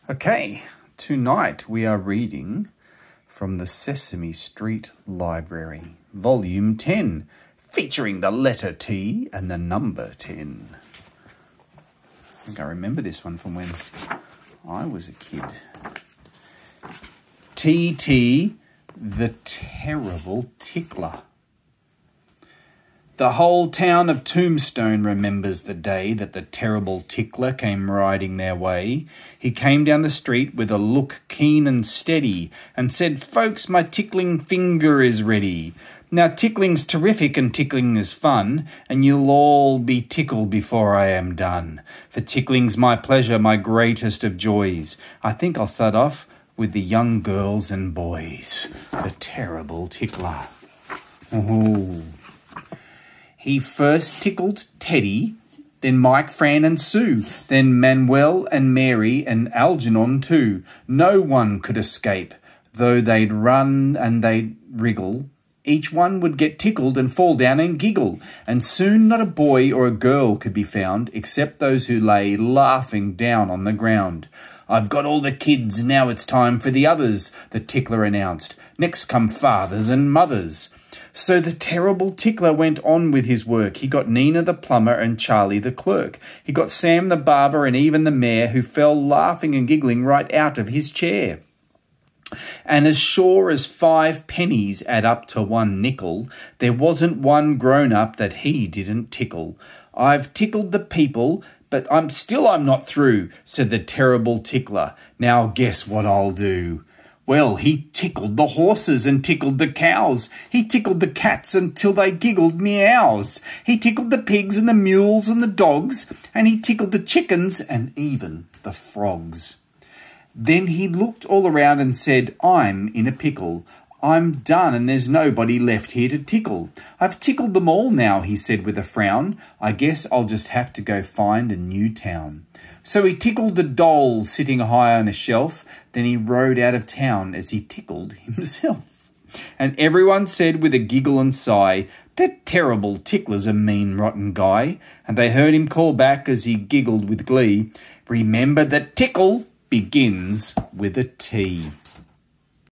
Okay, tonight we are reading from the Sesame Street Library, Volume 10, featuring the letter T and the number 10. I think I remember this one from when I was a kid. T.T. the Terrible Tickler. The whole town of Tombstone remembers the day that the terrible tickler came riding their way. He came down the street with a look keen and steady and said, "Folks, my tickling finger is ready. Now tickling's terrific and tickling is fun, and you'll all be tickled before I am done. For tickling's my pleasure, my greatest of joys. I think I'll start off with the young girls and boys." The terrible tickler. Oh. He first tickled Teddy, then Mike, Fran and Sue, then Manuel and Mary and Algernon too. No one could escape, though they'd run and they'd wriggle. Each one would get tickled and fall down and giggle, and soon not a boy or a girl could be found, except those who lay laughing down on the ground. "I've got all the kids, now it's time for the others," the tickler announced. "Next come fathers and mothers." So the terrible tickler went on with his work. He got Nina the plumber and Charlie the clerk. He got Sam the barber and even the mayor, who fell laughing and giggling right out of his chair. And as sure as 5 pennies add up to 1 nickel, there wasn't one grown-up that he didn't tickle. "I've tickled the people, but I'm not through," said the terrible tickler. "Now guess what I'll do." Well, he tickled the horses and tickled the cows. He tickled the cats until they giggled meows. He tickled the pigs and the mules and the dogs, and he tickled the chickens and even the frogs. Then he looked all around and said, "I'm in a pickle. I'm done and there's nobody left here to tickle. I've tickled them all now," he said with a frown. "I guess I'll just have to go find a new town." So he tickled the doll sitting high on a shelf. Then he rode out of town as he tickled himself. And everyone said with a giggle and sigh, "That terrible tickler's a mean, rotten guy." And they heard him call back as he giggled with glee, "Remember that tickle begins with a T."